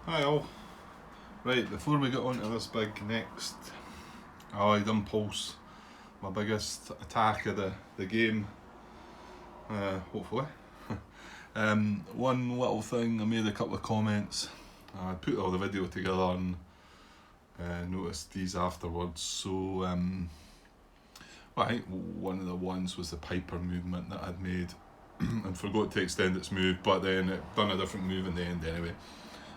Hi all. Right, before we get on to this big next Allied Impulse, my biggest attack of the game, hopefully. One little thing, I made a couple of comments. I put all the video together and noticed these afterwards. So, I think one of the ones was the Piper movement that I'd made and forgot to extend its move, but then it done a different move in the end anyway.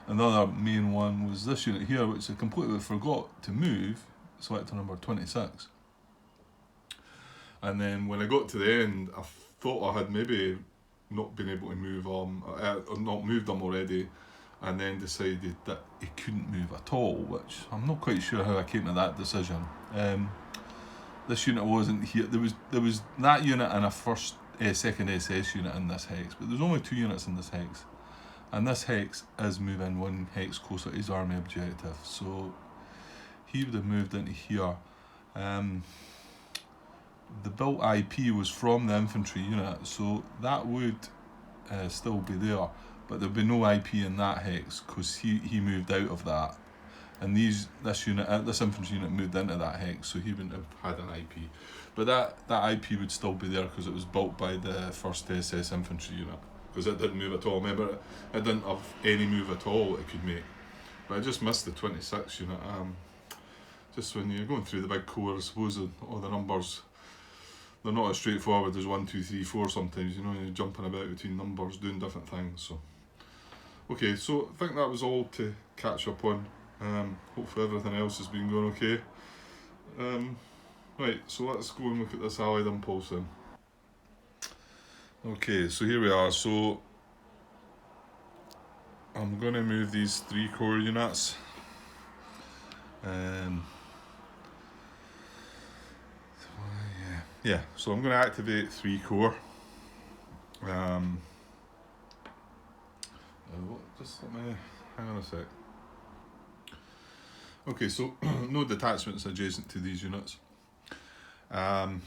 Another main one was this unit here, which I completely forgot to move, selector number 26. And then when I got to the end, I thought I had maybe not been able to move or not moved them already, and then decided that he couldn't move at all, which I'm not quite sure how I came to that decision. This unit wasn't here. There was that unit and a second SS unit in this hex, but there's only 2 units in this hex. And this hex is moving 1 hex closer to his army objective, so he would have moved into here. The built IP was from the infantry unit, so that would still be there, but there'd be no IP in that hex because he moved out of that. And this infantry unit moved into that hex, so he wouldn't have had an IP. But that IP would still be there because it was built by the 1st SS infantry unit. Because it didn't move at all. Remember, it didn't have any move at all it could make. But I just missed the 26 unit. Just when you're going through the big core, I suppose all the numbers, they're not as straightforward as 1, 2, 3, 4 sometimes. You know, you're jumping about between numbers, doing different things. So, okay, so I think that was all to catch up on. Hopefully everything else has been going okay. Right, so let's go and look at this Allied Impulse then. Okay, so here we are. So I'm going to move these 3 core units. So I'm going to activate 3 core. Just let me hang on a sec. Okay, so no detachments adjacent to these units. Right,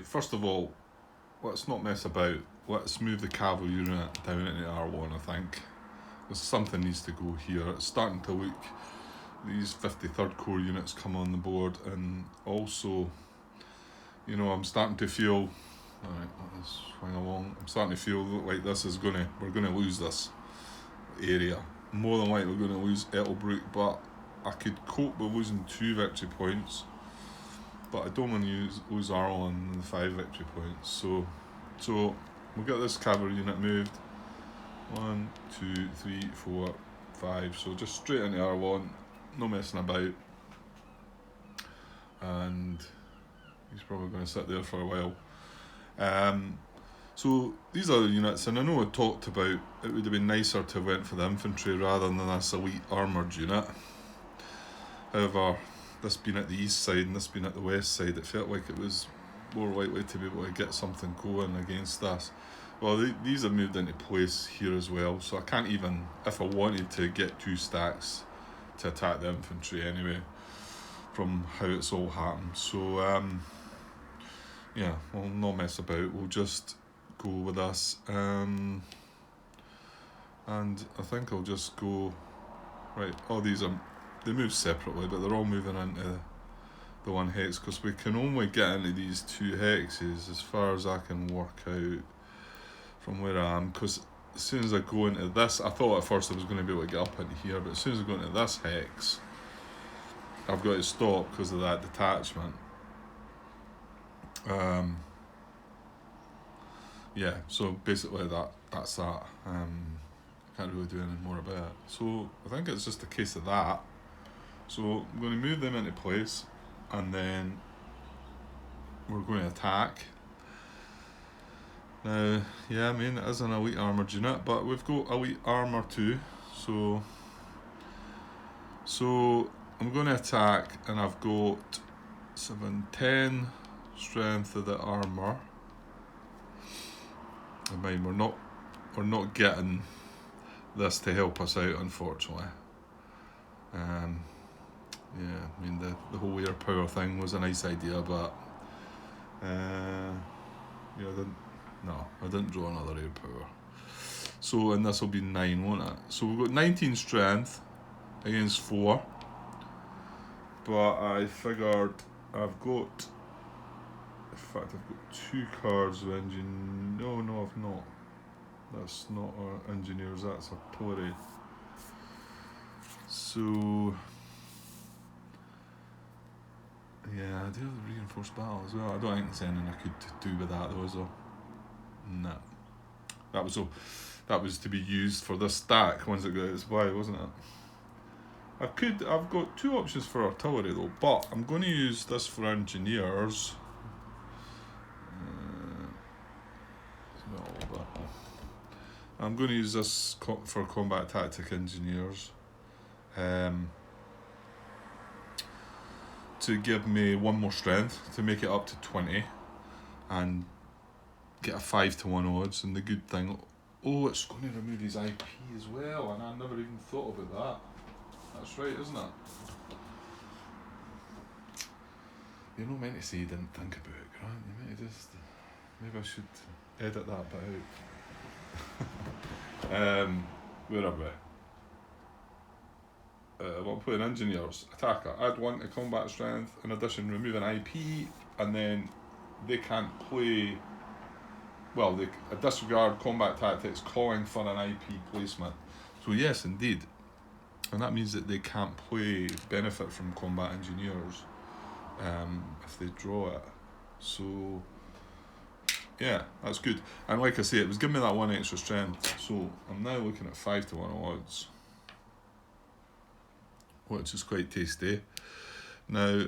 first of all, let's not mess about. Let's move the cavalry unit down into R1, I think. Because something needs to go here. It's starting to look, these 53rd Corps units come on the board, and also, you know, I'm starting to feel, alright, let's swing along. I'm starting to feel like we're gonna lose this area. More than likely we're gonna lose Ettelbruck, but I could cope with losing 2 victory points. But I don't want to lose Arlen and 5 victory points. So we'll get this cavalry unit moved. 1, 2, 3, 4, 5. So just straight into R1, no messing about. And he's probably going to sit there for a while. So these other units, and I know I talked about it would have been nicer to have went for the infantry rather than this elite armoured unit. However, this being at the east side and this being at the west side, it felt like it was more likely to be able to get something going against this. Well, these have moved into place here as well, so I can't even, if I wanted to, get 2 stacks to attack the infantry anyway, from how it's all happened. So, yeah, we'll not mess about, we'll just go with this. And I think I'll just go, right, all these they move separately, but they're all moving into the 1 hex, because we can only get into these 2 hexes as far as I can work out from where I am, because as soon as I go into this, I thought at first I was going to be able to get up into here, but as soon as I go into this hex, I've got to stop because of that detachment. Yeah, so basically that's that. I can't really do anything more about it. So I think it's just a case of that. So I'm going to move them into place, and then we're going to attack. Now, yeah, I mean, it is an elite armoured unit, but we've got elite armour too. So I'm going to attack, and I've got 10 strength of the armour. I mean, we're not getting this to help us out, unfortunately. Yeah, I mean, the whole air power thing was a nice idea, but yeah, I didn't draw another air power. So, and this will be 9, won't it? So we've got 19 strength against 4. But I figured I've got... In fact, I've got 2 cards of engine... No, I've not. That's not our engineers, that's artillery. So... Yeah, I do have the reinforced battle as well. I don't think there's anything I could do with that though, is there? No. That was to be used for this stack once it got its way, wasn't it? I've got 2 options for artillery though, but I'm going to use this for engineers. I'm going to use this for combat tactic engineers. To give me 1 more strength, to make it up to 20, and get a 5-to-1 odds. And the good thing, it's going to remove his IP as well, and I never even thought about that. That's right, isn't it? You're not meant to say you didn't think about it, Grant. You meant to just... Maybe I should edit that bit out. Where are we? Well, I'm playing engineers. Attacker. Add 1 to combat strength. In addition, remove an IP, and then they can't play... Well, they disregard combat tactics, calling for an IP placement. So yes, indeed. And that means that they can't benefit from combat engineers if they draw it. So yeah, that's good. And like I say, it was giving me that 1 extra strength. So I'm now looking at 5-to-1 odds, which is quite tasty. Now,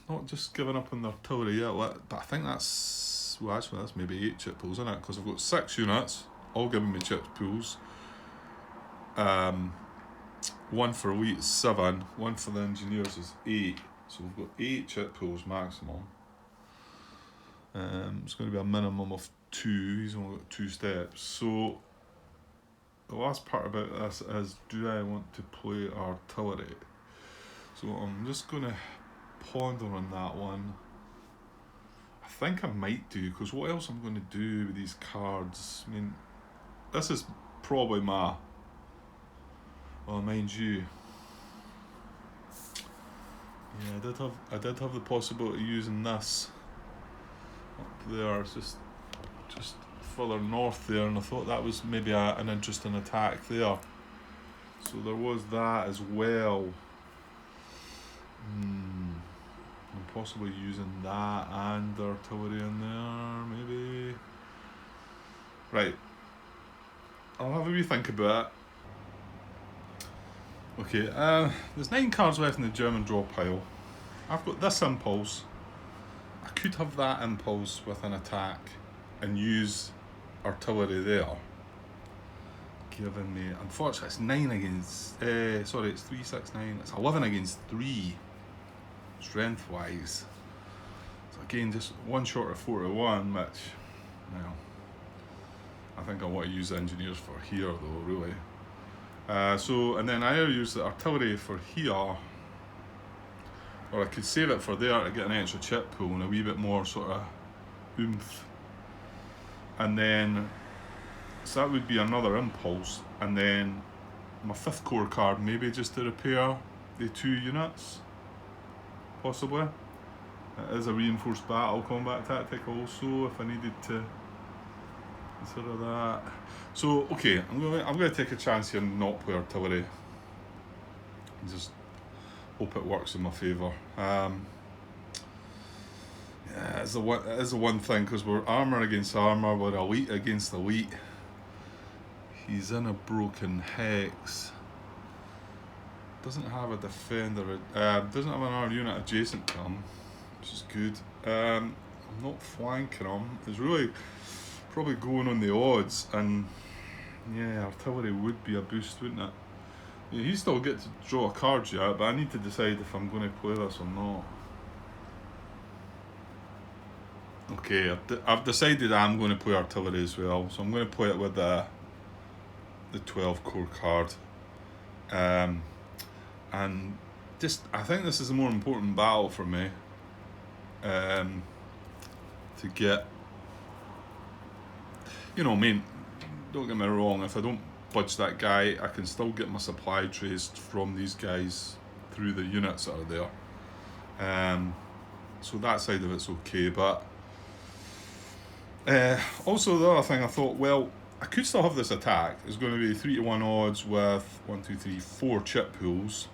not just giving up on the artillery yet, but I think that's, well actually that's maybe 8 chip pools, isn't it? Because I've got 6 units, all giving me chip pools. 1 for elite is 7, 1 for the engineers is 8. So we've got 8 chip pools maximum. It's going to be a minimum of 2, he's only got 2 steps. So the last part about this is, do I want to play artillery? So I'm just going to ponder on that one. I think I might do, because what else I'm going to do with these cards? I mean, this is probably my... Well, mind you, yeah, I did have the possibility of using this up there. It's just further north there, and I thought that was maybe an interesting attack there. So there was that as well. I'm possibly using that and the artillery in there, maybe. Right. I'll have a wee think about it. Okay, there's 9 cards left in the German draw pile. I've got this impulse. I could have that impulse with an attack and use artillery there. Giving me, unfortunately, it's 9 against, it's 3, 6, 9. It's 11 against 3, strength-wise. So again, just 1 short of 4-to-1, which, well, I think I want to use engineers for here though, really. And then I either use the artillery for here, or I could save it for there to get an extra chip pool and a wee bit more sort of oomph. And then, so that would be another impulse. And then my 5th core card, maybe just to repair the 2 units, possibly. It is a reinforced battle combat tactic also, if I needed to consider that. So okay, I'm going to take a chance here and not play artillery. And just hope it works in my favour. Yeah, it's the one thing, because we're armour against armour, we're elite against elite. He's in a broken hex. Doesn't have a defender. Doesn't have another unit adjacent to him, which is good. I'm not flanking him. It's really probably going on the odds, and yeah, artillery would be a boost, wouldn't it? Yeah, he still gets to draw a card yet, but I need to decide if I'm going to play this or not. Okay, I've decided I'm going to play artillery as well, so I'm going to play it with the 12 core card. And just, I think this is a more important battle for me, to get, you know, I mean, don't get me wrong, if I don't budge that guy, I can still get my supply traced from these guys through the units that are there. So that side of it's okay, but also the other thing I thought, well, I could still have this attack. It's going to be 3-to-1 odds with 1, 2, 3, 4 chip pools.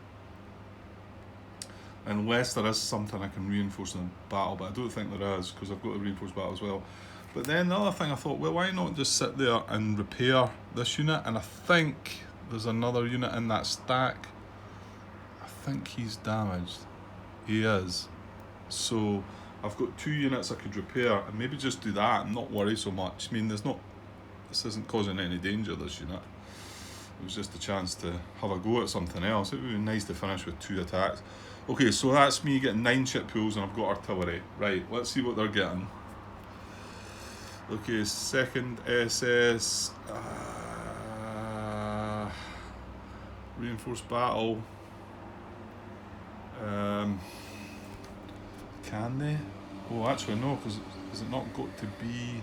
Unless there is something I can reinforce in the battle, but I don't think there is, because I've got a reinforced battle as well. But then the other thing I thought, well, why not just sit there and repair this unit? And I think there's another unit in that stack. I think he's damaged. He is. So I've got 2 units I could repair and maybe just do that and not worry so much. I mean, this isn't causing any danger, this unit. It was just a chance to have a go at something else. It would be nice to finish with 2 attacks. Okay, so that's me getting 9 chip pools and I've got artillery. Right, let's see what they're getting. Okay, second SS. Reinforced battle. Can they? Oh, actually no, because has it not got to be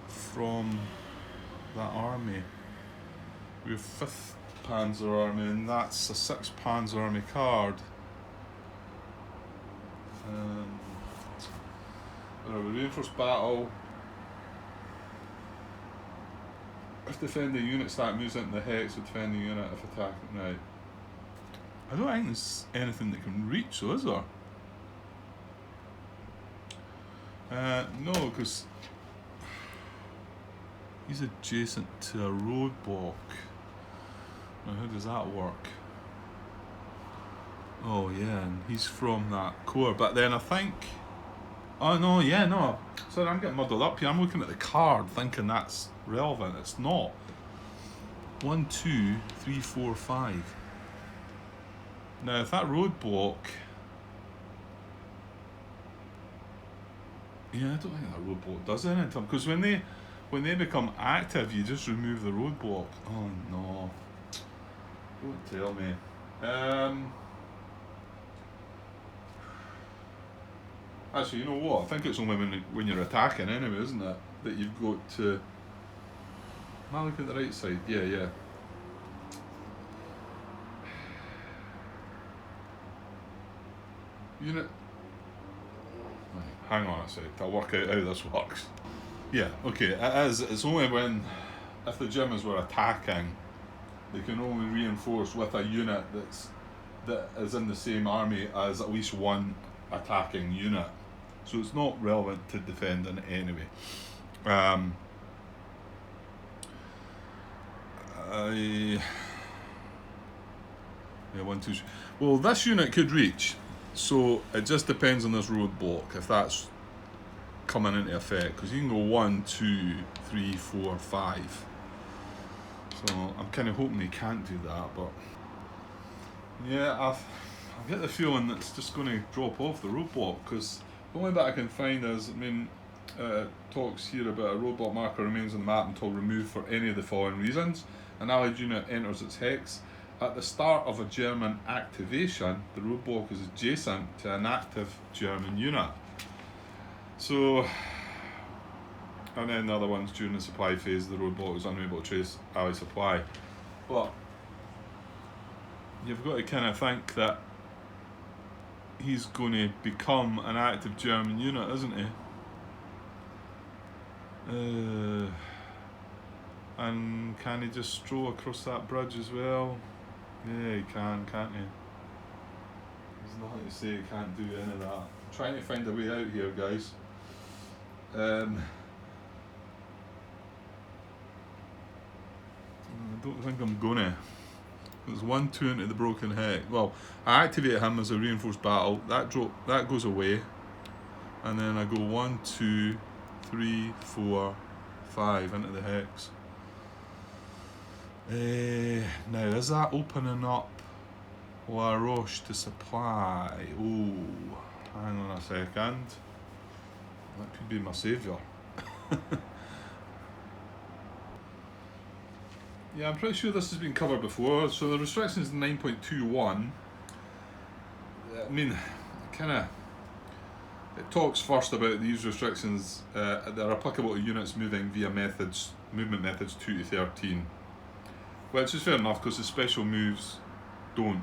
from that army? We have 5th Panzer Army, and that's a 6th Panzer Army card. Reinforced battle. If defending unit stack moves into the hex with defending unit if attacking. Right. I don't think there's anything that can reach, so is there? No, because he's adjacent to a roadblock. Now, how does that work? Oh yeah, and he's from that core. But then I think, oh no, yeah, no. Sorry, I'm getting muddled up here. I'm looking at the card, thinking that's relevant. It's not. 1, 2, 3, 4, 5. Now, if that roadblock, yeah, I don't think that roadblock does anything, because when they become active, you just remove the roadblock. Oh no! Don't tell me. Actually, you know what? I think it's only when you're attacking anyway, isn't it? That you've got to. Am I looking at the right side? Yeah, yeah. Unit. Hang on a sec. I'll work out how this works. Yeah. Okay. It is. It's only when, if the Germans were attacking, they can only reinforce with a unit that is in the same army as at least one attacking unit. So it's not relevant to defending anyway. Yeah, 1, 2. Well, this unit could reach, so it just depends on this roadblock if that's coming into effect. Because you can go 1, 2, 3, 4, 5. So I'm kind of hoping they can't do that, but yeah, I get the feeling that it's just going to drop off the roadblock, because the only bit I can find is, I mean, talks here about a roadblock marker remains on the map until removed for any of the following reasons. An allied unit enters its hex. At the start of a German activation, the roadblock is adjacent to an active German unit. So, and then the other ones, during the supply phase, the roadblock is unable to trace allied supply. But you've got to kind of think that he's going to become an active German unit, isn't he? And can he just stroll across that bridge as well? Yeah, he can, can't he? There's nothing to say he can't do any of that. I'm trying to find a way out here, guys. I don't think I'm gonna. There's 1, 2 into the broken hex. Well, I activate him as a reinforced battle. That goes away, and then I go 1, 2, 3, 4, 5 into the hex. Now, is that opening up La Roche to supply? Oh, hang on a second. That could be my saviour. Yeah, I'm pretty sure this has been covered before. So the restriction is 9.21. I mean, kind of It talks first about these restrictions that are applicable to units moving via movement methods 2 to 13, which is fair enough because the special moves don't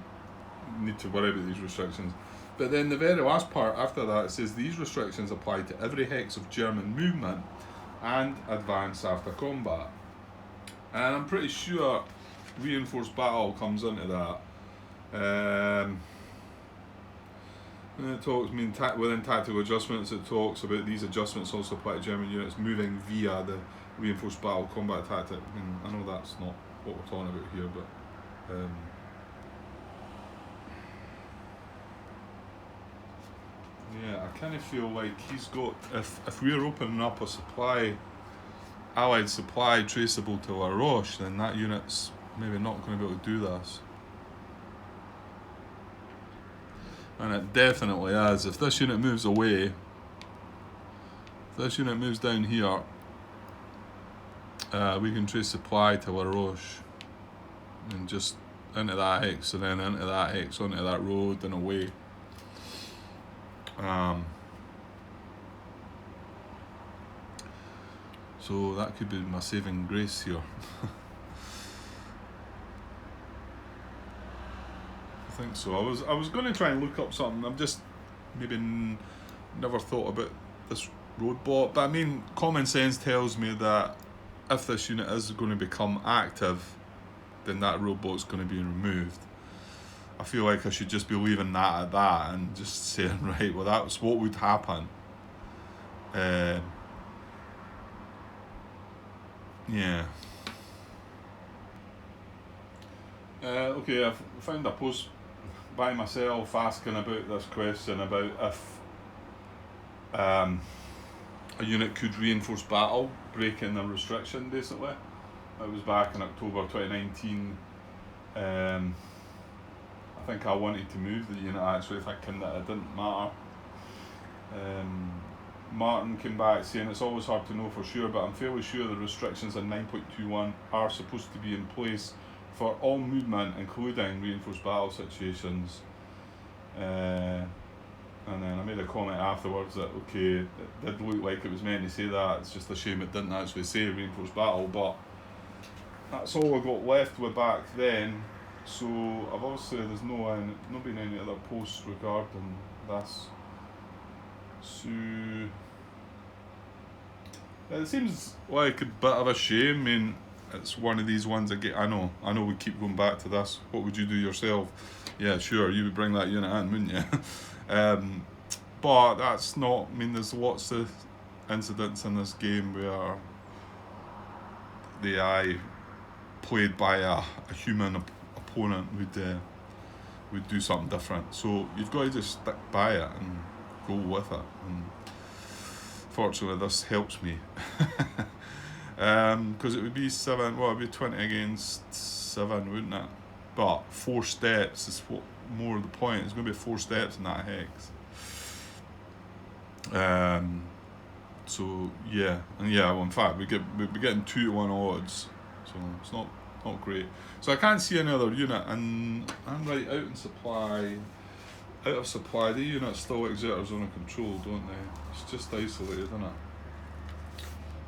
need to worry about these restrictions. But then the very last part after that, it says these restrictions apply to every hex of German movement and advance after combat. And I'm pretty sure reinforced battle comes into that. And it talks within tactical adjustments. It talks about these adjustments also apply to German units moving via the reinforced battle combat tactic. I know that's not what we're talking about here, but yeah, I kind of feel like he's got if we're opening up a allied supply traceable to La Roche, then that unit's maybe not going to be able to do this. And it definitely is. If this unit moves away, if this unit moves down here, we can trace supply to La Roche and just into that hex and then into that hex, onto that road and away. So that could be my saving grace here. I think so. I was going to try and look up something. I've just maybe never thought about this roadblock. But I mean, common sense tells me that if this unit is going to become active, then that roadblock's going to be removed. I feel like I should just be leaving that at that and just saying, right, well, that's what would happen. Yeah. Okay, I've found a post by myself asking about this question about if a unit could reinforce battle, breaking a restriction basically. It was back in October 2019. I think I wanted to move the unit actually, thinking that it didn't matter. Martin came back saying it's always hard to know for sure, but I'm fairly sure the restrictions in 9.21 are supposed to be in place for all movement, including reinforced battle situations. And then I made a comment afterwards that, okay, it did look like it was meant to say that, it's just a shame it didn't actually say reinforced battle, but that's all I got left with back then. So I've obviously, there's not been any other posts regarding this. So it seems like a bit of a shame. I mean, it's one of these ones I know we keep going back to this. What would you do yourself? Yeah, sure, you would bring that unit in, wouldn't you? But that's not, I mean, there's lots of incidents in this game where the AI played by a human opponent would do something different. So you've got to just stick by it and go with it. And fortunately, this helps me. Because it would be 7, well, it would be 20 against 7, wouldn't it? But 4 steps is what more of the point. It's going to be 4 steps in that hex. So yeah, and yeah, well, in fact, we'd be getting 2-to-1 odds, so it's not great. So I can't see any other unit, and I'm right out in supply. Out of supply, the units still exert a zone of control, don't they? It's just isolated, isn't it?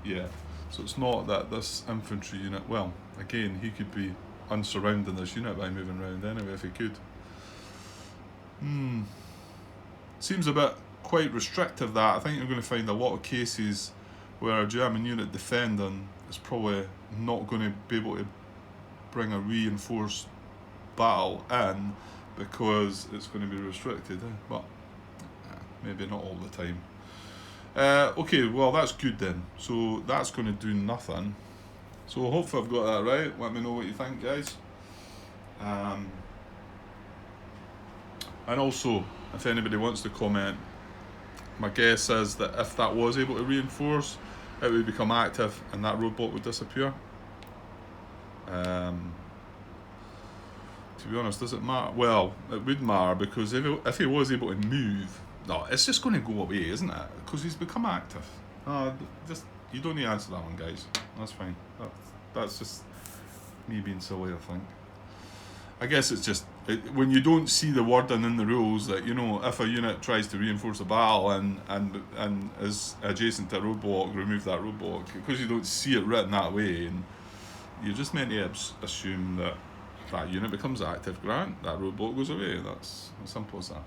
Yeah. So it's not that this infantry unit, well, again, he could be unsurrounding this unit by moving around anyway if he could. Seems a bit quite restrictive, that. I think you're going to find a lot of cases where a German unit defending is probably not going to be able to bring a reinforced battle in because it's going to be restricted, but maybe not all the time. Okay, well, that's good then. So that's going to do nothing. So hopefully I've got that right. Let me know what you think, guys. And also, if anybody wants to comment, my guess is that if that was able to reinforce, it would become active and that roadblock would disappear. To be honest, does it matter? Well, it would matter because if he was able to move, no, it's just going to go away, isn't it? Because he's become active. Just you don't need to answer that one, guys. That's fine. That's just me being silly, I think. I guess it's just when you don't see the wording in the rules that, you know, if a unit tries to reinforce a battle and is adjacent to a roadblock, remove that roadblock, because you don't see it written that way, and you're just meant to assume that that unit becomes active. Grant, that roadblock goes away. That's as simple as that.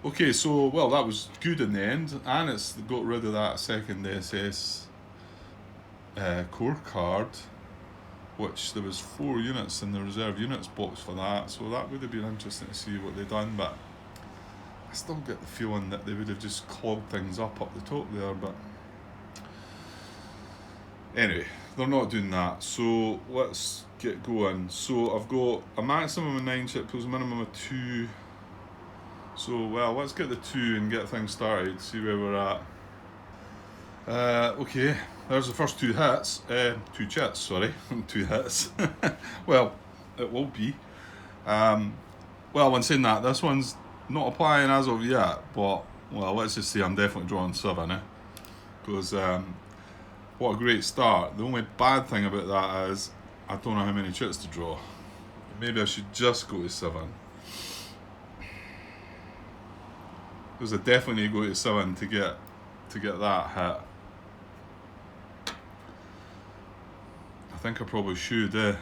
Okay, so, well, that was good in the end, and it's got rid of that second SS core card, which there was 4 units in the reserve units box for that, so that would have been interesting to see what they'd done, but I still get the feeling that they would have just clogged things up the top there, but anyway, they're not doing that, so let's get going. So I've got a maximum of 9 ship pools, a minimum of 2. So, well, let's get the 2 and get things started, see where we're at. Okay, there's the first 2 hits. 2 chits, sorry. 2 hits. Well, it will be. Well, when saying that, this one's not applying as of yet, but, well, let's just say I'm definitely drawing 7, because what a great start. The only bad thing about that is I don't know how many chits to draw. Maybe I should just go to 7. Because I definitely need to go to 7 to get that hit. I think I probably should. I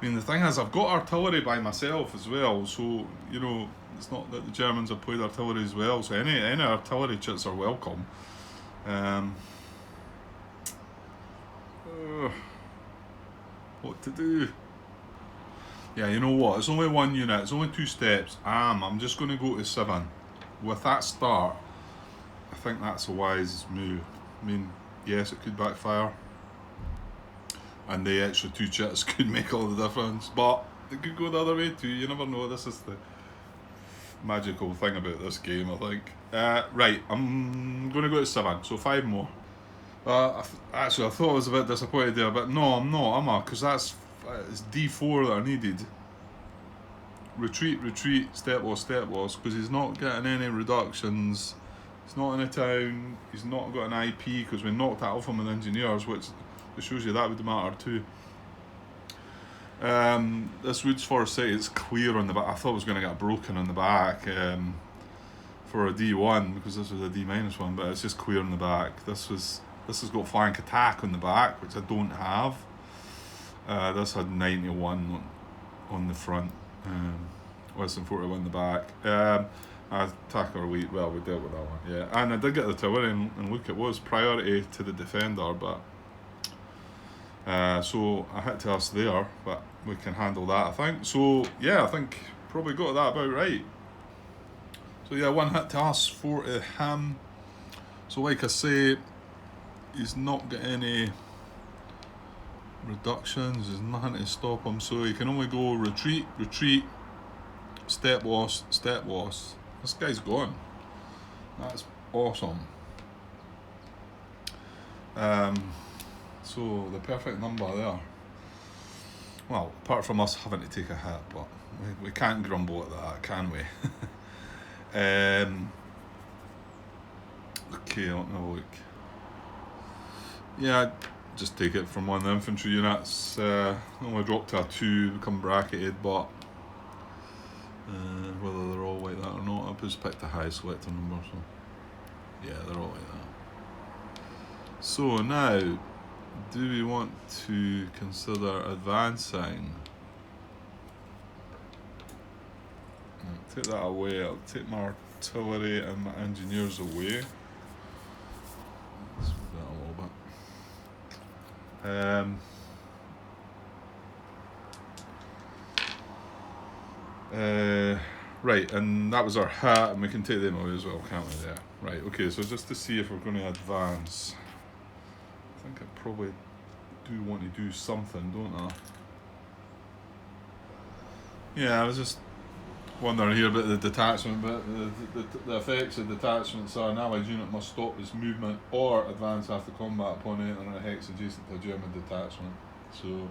mean, the thing is, I've got artillery by myself as well, so, you know, it's not that the Germans have played artillery as well, so any artillery chits are welcome. What to do? Yeah, you know what? It's only 1 unit. It's only 2 steps. I'm just going to go to 7. With that start, I think that's a wise move. I mean, yes, it could backfire, and the extra 2 chits could make all the difference, but it could go the other way too. You never know. This is the magical thing about this game, I think. Right, I'm going to go to 7, so 5 more. Actually, I thought I was a bit disappointed there, but no, I'm not, am I? Because it's D4 that I needed. Retreat, step loss, because he's not getting any reductions. He's not in a town. He's not got an IP, because we knocked that off him with engineers, which shows you that would matter too. This Woods Forest site is clear on the back. I thought it was going to get broken on the back for a D1, because this was a D-1, but it's just clear on the back. This has got flank attack on the back, which I don't have. This had 91 on the front, less than 41 on the back. Attack or elite, well, we dealt with that one, yeah. And I did get the tower, and look, it was priority to the defender, but so I hit to us there, but we can handle that, I think. So yeah, I think probably got that about right. So yeah, 1 hit to us, 4 to him. So like I say, he's not got any reductions, there's nothing to stop him, so he can only go retreat, step loss. This guy's gone. That's awesome. So the perfect number there. Well, apart from us having to take a hit, but we can't grumble at that, can we? Okay, let me look. Yeah, just take it from one of the infantry units. Only dropped to a 2, become bracketed, but whether they're all like that or not, I've just picked the highest selector number, so yeah, they're all like that. So now, do we want to consider advancing? I'll take that away. I'll take my artillery and my engineers away. Let's move that a little bit. Right, and that was our hat, and we can take them away as well, can't we? Yeah. Right, okay, so just to see if we're going to advance. I think I probably do want to do something, don't I? Yeah, I was just wondering here about the detachment, but the effects of detachments are an allied unit must stop its movement or advance after combat upon entering a hex adjacent to a German detachment. So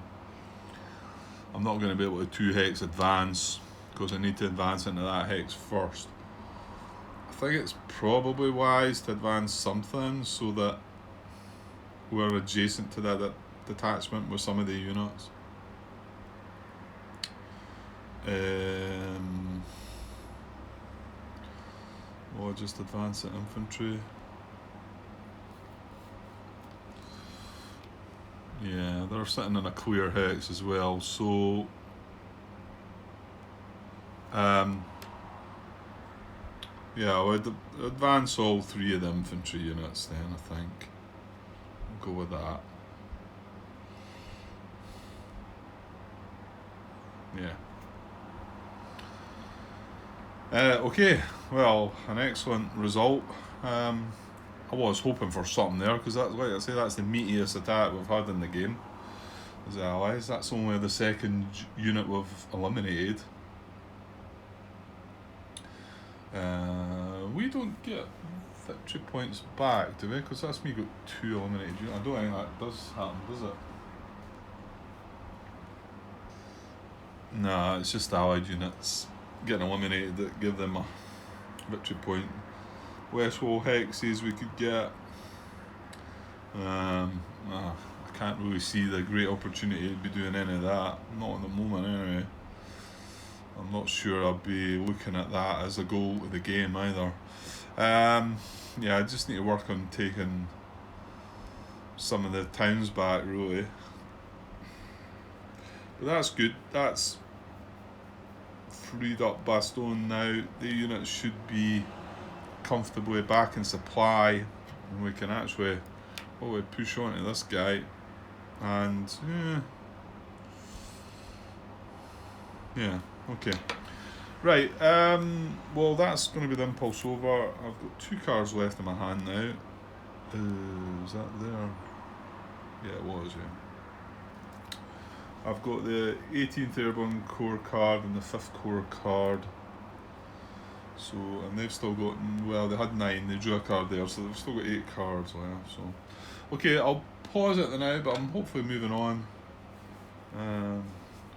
I'm not going to be able to 2-hex advance, because I need to advance into that hex first. I think it's probably wise to advance something so that who are adjacent to that detachment with some of the units. Or just advance the infantry. Yeah, they're sitting in a clear hex as well, so yeah, I would advance all 3 of the infantry units then, I think. We'll go with that. Yeah. Okay, well, an excellent result. I was hoping for something there, because that's, like I say, that's the meatiest attack we've had in the game as allies. That's only the second unit we've eliminated. We don't get victory points back, do we? Because that's me got 2 eliminated units. I don't think that does happen, does it? Nah, it's just allied units getting eliminated that give them a victory point. West Wall hexes we could get. I can't really see the great opportunity to be doing any of that. Not at the moment, anyway. I'm not sure I'll be looking at that as a goal to the game either. Yeah, I just need to work on taking some of the towns back, really. But that's good. That's freed up Bastogne now. The units should be comfortably back in supply, and we can actually push on to this guy. And yeah, okay. Right, well, that's going to be the impulse over. I've got 2 cards left in my hand now. Is that there? Yeah, it was, yeah. I've got the 18th Airborne Corps card and the 5th Corps card. So, and they've still got, well, they had 9, they drew a card there, so they've still got 8 cards left. So, okay, I'll pause it now, but I'm hopefully moving on.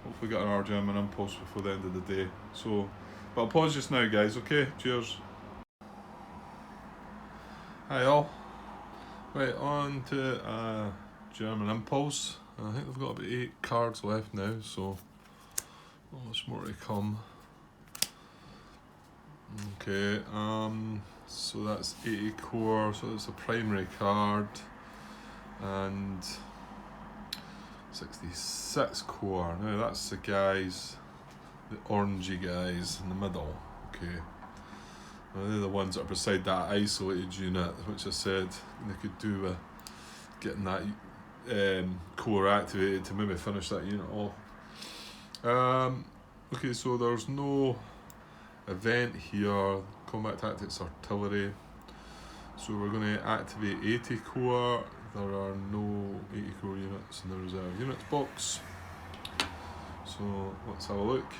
Hopefully get our German impulse before the end of the day. So, but I'll pause just now, guys, okay? Cheers. Hi all. Right, on to German impulse. I think they've got about 8 cards left now, so not much more to come. Okay, so that's 80 core, so it's a primary card, and 66 core. Now that's the guys, the orangey guys in the middle. Okay, now they're the ones that are beside that isolated unit, which I said they could do with getting that core activated to maybe finish that unit off. Okay, so there's no event here, combat tactics artillery, so we're going to activate 80 core. There are no 80 core units in the reserve units box, so let's have a look.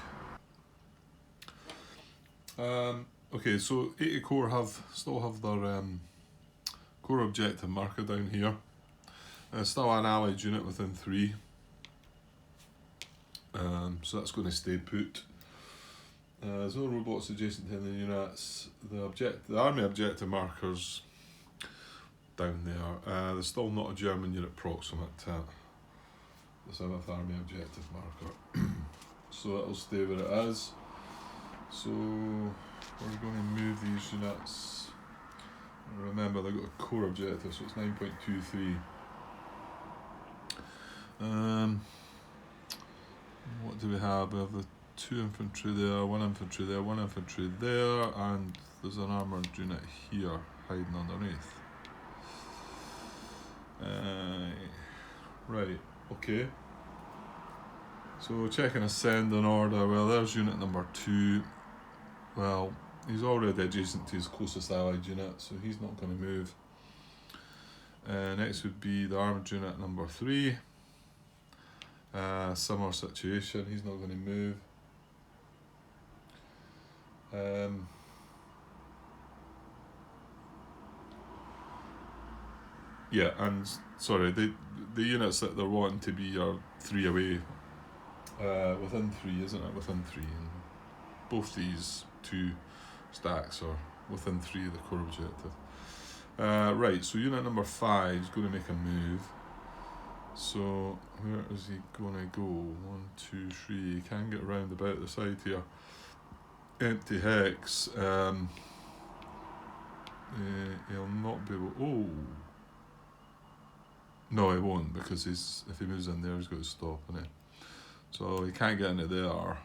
Okay, so 80 core still have their core objective marker down here. Still an allied unit within 3, so that's going to stay put. There's no robots adjacent to the units. The army objective markers down there. There's still not a German unit proximate to the 7th Army objective marker, so it'll stay where it is. So we're going to move these units. Remember, they've got a core objective, so it's 9.23. What do we have? We have the 2 infantry there, 1 infantry there, 1 infantry there, and there's an armoured unit here hiding underneath. Right, okay. So checking ascending order. Well, there's unit number 2. Well, he's already adjacent to his closest allied unit, so he's not going to move. Next would be the armoured unit number 3. Similar situation, he's not going to move. Yeah, and sorry, the units that they're wanting to be are 3 away. Within 3, isn't it? Within 3. And both these 2 stacks are within 3 of the core objective. Right, so unit number 5 is going to make a move. So where is he going to go? 1, 2, 3. He can get round about the side here. Empty hex. He'll not be able. Oh. No, he won't, because if he moves in there, he's got to stop, isn't he? So he can't get into there.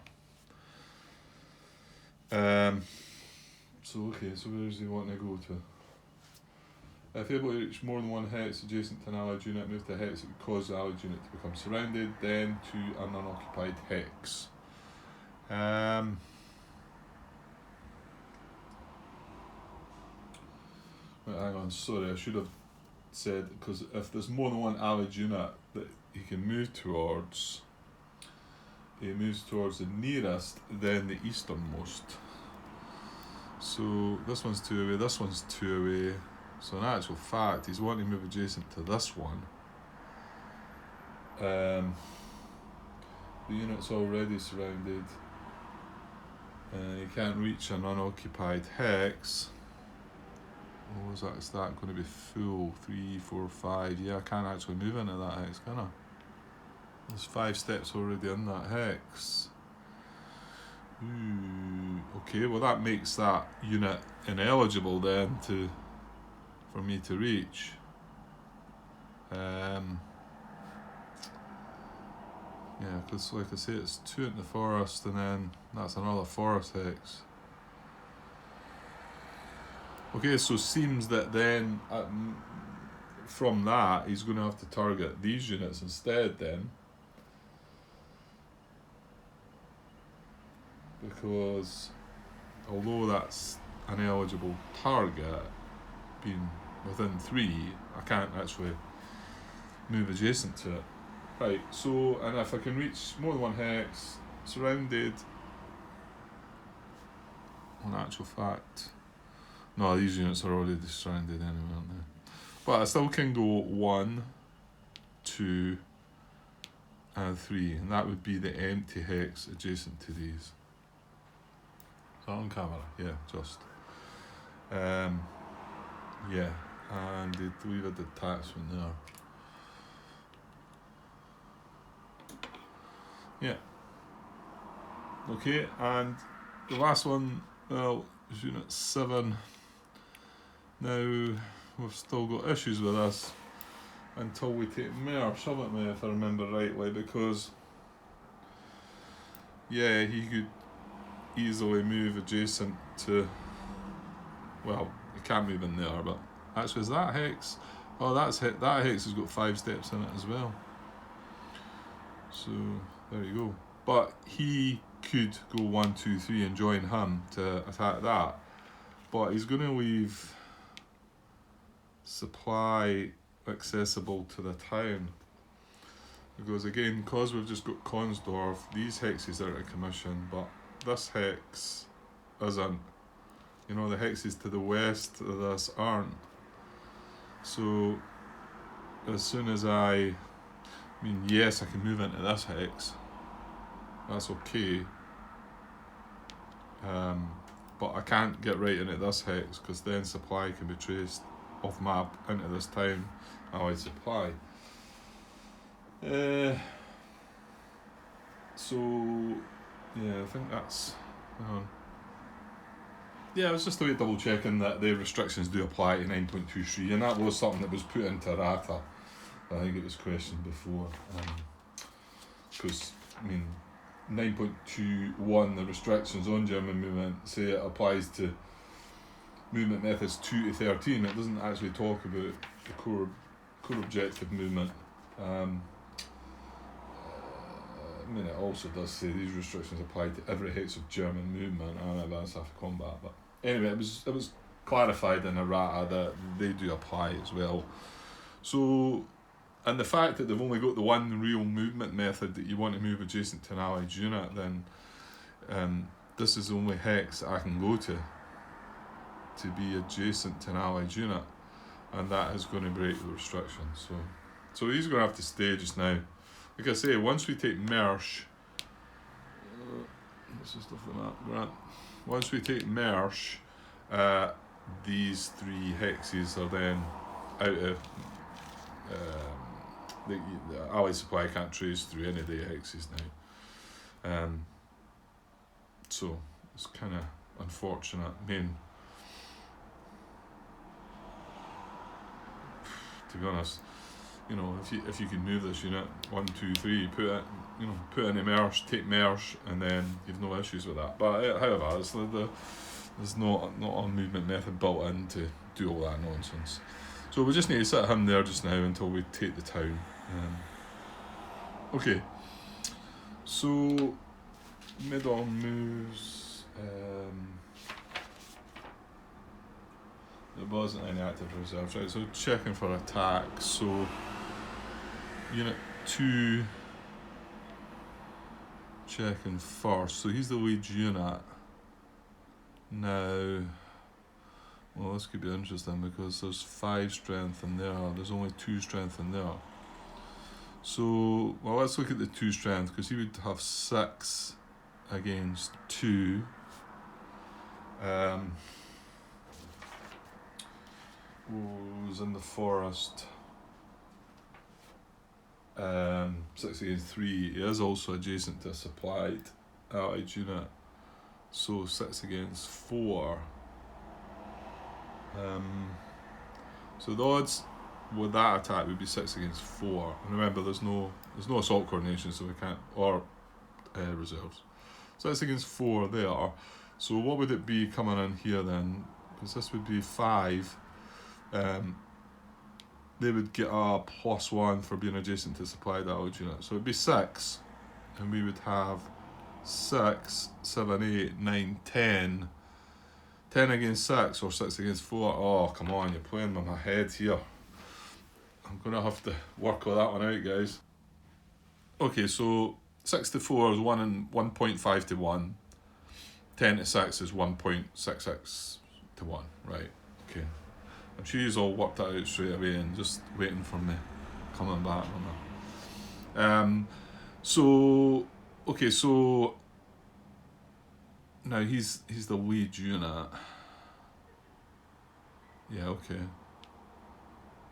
So okay, so where does he want to go to? If able to reach more than one hex adjacent to an allied unit, move to a hex that would cause the allied unit to become surrounded, then to an unoccupied hex. Wait, hang on, sorry, I should have said, because if there's more than one allied unit that he can move towards, he moves towards the nearest, then the easternmost. So this one's 2 away, this one's 2 away. So in actual fact, he's wanting to move adjacent to this one. The unit's already surrounded. You can't reach an unoccupied hex. Oh, is that going to be full? 3, 4, 5. Yeah, I can't actually move into that hex, can I? There's 5 steps already in that hex. Ooh, okay, well that makes that unit ineligible then for me to reach. Yeah, because like I say, it's 2 in the forest, and then that's another forest hex. Okay, so seems that then from that he's going to have to target these units instead then, because although that's an eligible target, being within 3, I can't actually move adjacent to it. Right, so, and if I can reach more than one hex, surrounded, in actual fact, no, these units are already surrounded anyway, aren't they? But I still can go 1, 2, and 3, and that would be the empty hex adjacent to these. Is that on camera? Yeah, just. Yeah, and they deleted the attachment there. Yeah. Okay, and the last one, well, is unit 7. Now, we've still got issues with this until we take Mersh, haven't we, if I remember rightly, because, yeah, he could easily move adjacent to, well, he can't move in there, but actually, is that hex? Oh, that hex has got 5 steps in it as well. So, there you go. But he could go 1, 2, 3 and join him to attack that. But he's going to leave supply accessible to the town. Because again, because we've just got Consdorf, these hexes are out of commission, but this hex isn't. You know, the hexes to the west of this aren't. So, as soon as I mean, yes, I can move into this hex. That's okay. But I can't get right into this hex, because then supply can be traced off map into this town, allied supply. So, yeah, I think that's. Hang on. Yeah, it was just a way of double checking that the restrictions do apply to 9.23, and that was something that was put into Rata. I think it was questioned before. Because, I mean, 9.21, the restrictions on German movement, say it applies to movement methods 2 to 13. It doesn't actually talk about the core objective movement. I mean, it also does say these restrictions apply to every hex of German movement and advanced after combat. But anyway, it was clarified in errata that they do apply as well. So, and the fact that they've only got the one real movement method that you want to move adjacent to an allied unit, then this is the only hex I can go to be adjacent to an allied unit, and that is going to break the restrictions. So he's going to have to stay just now. Like I say, once we take Mersh, this is stuff like that, Grant. Once we take Mersh, these 3 hexes are then out of the ally supply can't trace through any of the hexes now. So it's kind of unfortunate. I mean, to be honest, if you can move this unit 1, 2, 3, put in immerse, take merge, and then you've no issues with that. But however, there's not a movement method built in to do all that nonsense. So we just need to sit him there just now until we take the town. Okay. So mid-on moves. There wasn't any active reserves, right? So checking for attack. So unit 2 checking first. So he's the lead unit. Now, well, this could be interesting because there's 5 strength in there. There's only 2 strength in there. So, well, let's look at the 2 strength because he would have 6 against 2. Who's in the forest? 6 against 3. He is also adjacent to a supplied allied unit. So 6 against 4. So the odds with that attack would be 6 against 4. And remember, there's no assault coordination, so we can't, or reserves. 6 against 4 there. So what would it be coming in here then? Because this would be 5. They would get a +1 for being adjacent to supplied allied unit. So it'd be 6, and we would have 6, 7, 8, 9, 10. 10 against 6 or 6 against 4. Oh, come on, you're playing with my head here. I'm going to have to work all that one out, guys. Okay, so 6 to 4 is 1.5 to 1. 10 to 6 is 1.66 to 1, right? Okay. I'm sure you've all worked that out straight away and just waiting for me coming back on that. So, okay, so now he's the lead unit. Yeah, okay.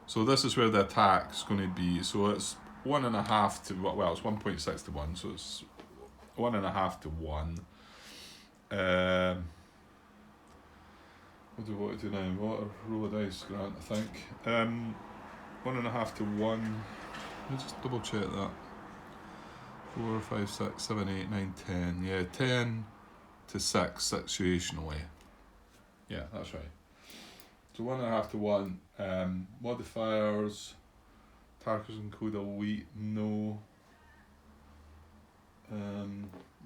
So this is where the attack's going to be. So it's 1.5 to, well, it's 1.6 to 1, so it's 1.5 to 1. What do I want to do now? What a roll of dice, Grant, I think. 1.5 to 1. Let me just double check that. 4, 5, 6, 7, 8, 9, 10. Yeah, 10 to 6 situationally. Yeah, that's right. So 1.5 to 1. Modifiers. Attackers include elite, no.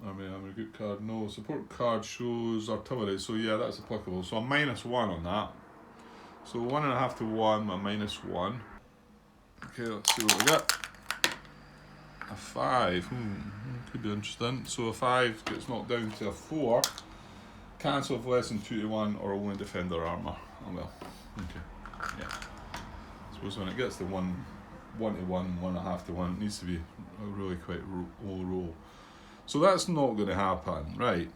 Army group card, no. Support card shows artillery, so yeah, that's applicable. So a -1 on that. So 1.5 to 1, a -1. Okay, let's see what we get. A 5. Could be interesting. So a 5 gets knocked down to a 4. Cancel of less than 2 to 1 or only defender armour. Oh well. Okay. Yeah. I suppose when it gets to 1 to 1, 1.5 to 1, it needs to be a really quite low roll. So that's not going to happen, right?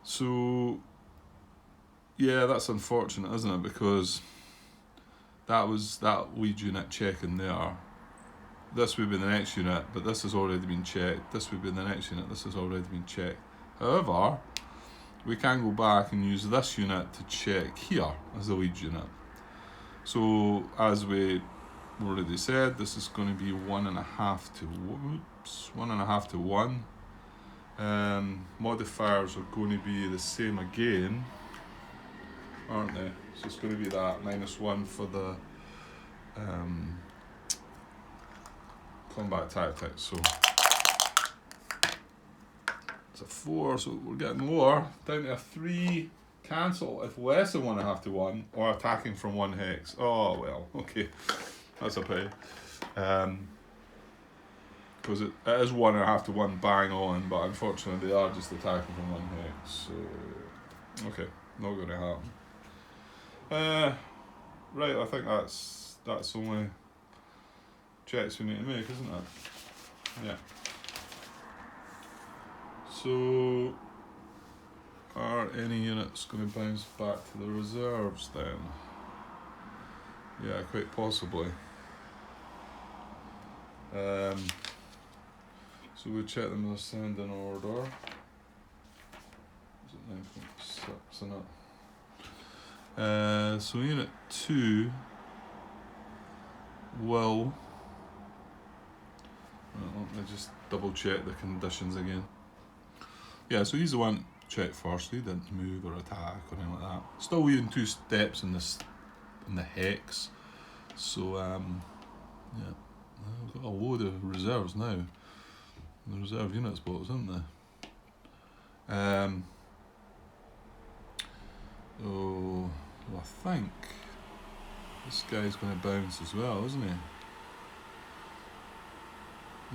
So yeah, that's unfortunate, isn't it? Because that was that lead unit checking there. This would be the next unit, but this has already been checked. This would be the next unit. This has already been checked. However, we can go back and use this unit to check here as the lead unit. So as we already said, this is going to be 1.5 to 1.5 to 1. Modifiers are going to be the same again, aren't they? So it's going to be that -1 for the combat tactics. So it's a 4, so we're getting lower, down to a 3. Cancel if less than 1.5 to 1 or attacking from 1 hex. Oh well, okay, that's a pay. Because it is 1.5 to 1 bang on, but unfortunately they are just attacking from 1 hex. So okay, not going to happen. Right, I think that's only checks we need to make, isn't it? Yeah. So are any units going to bounce back to the reserves then? Yeah, quite possibly. So we check them in ascending order. Is it 9.6 in it? So unit 2 will. Let me just double check the conditions again. Yeah, so he's the one checked first. He didn't move or attack or anything like that. Still within 2 steps in the hex. So yeah, we've got a load of reserves now. The reserve units box, isn't there? Oh, well, I think this guy's going to bounce as well, isn't he?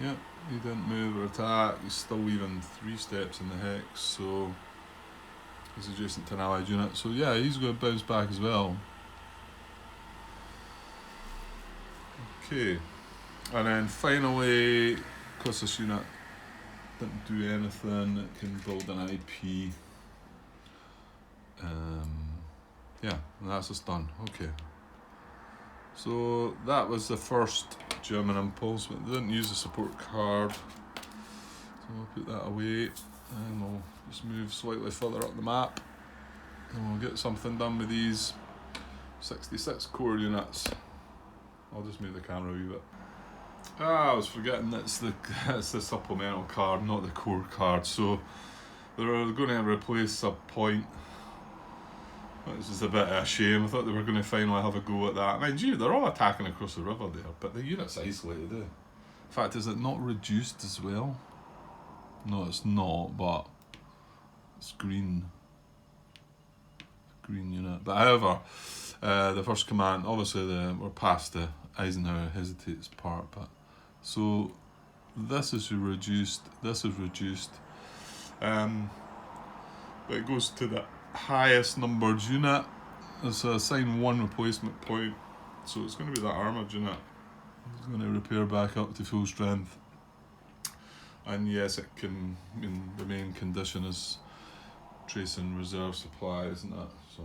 Yep, he didn't move or attack. He's still even 3 steps in the hex, so he's adjacent to an allied unit. So yeah, he's going to bounce back as well. Okay, and then finally, because this unit didn't do anything, it can build an IP. Yeah, and that's just done. Okay. So that was the first German impulse, but they didn't use the support card. So we'll put that away and we'll just move slightly further up the map and we'll get something done with these 66 core units. I'll just move the camera a wee bit. I was forgetting it's the supplemental card, not the core card. So they're going to replace a point. Which is a bit of a shame. I thought they were going to finally have a go at that. Mind you, they're all attacking across the river there, but the unit's isolated. In fact, is it not reduced as well? No, it's not, but it's green. Green unit. But however, the first command, obviously we're past the Eisenhower hesitates part, but so this is reduced, this is reduced. But it goes to the highest numbered unit. It's assigned 1 replacement point, so it's going to be that armoured unit. It's going to repair back up to full strength, and yes, it can. I mean, the main condition is tracing reserve supply, isn't it? So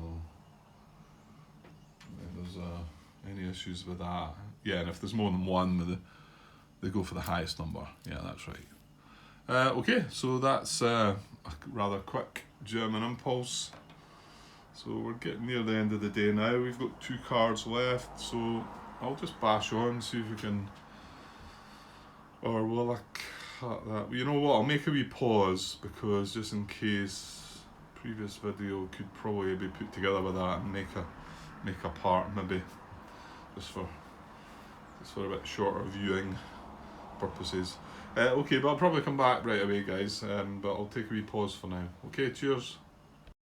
if there's any issues with that, yeah, and if there's more than one, they go for the highest number. Yeah, that's right. Okay, so that's a rather quick German impulse. So we're getting near the end of the day now. We've got 2 cards left, so I'll just bash on, see if we can, or will I cut that? You know what, I'll make a wee pause, because just in case, previous video could probably be put together with that and make a part, maybe, just for a bit shorter viewing purposes. Okay, but I'll probably come back right away, guys, but I'll take a wee pause for now. Okay, cheers.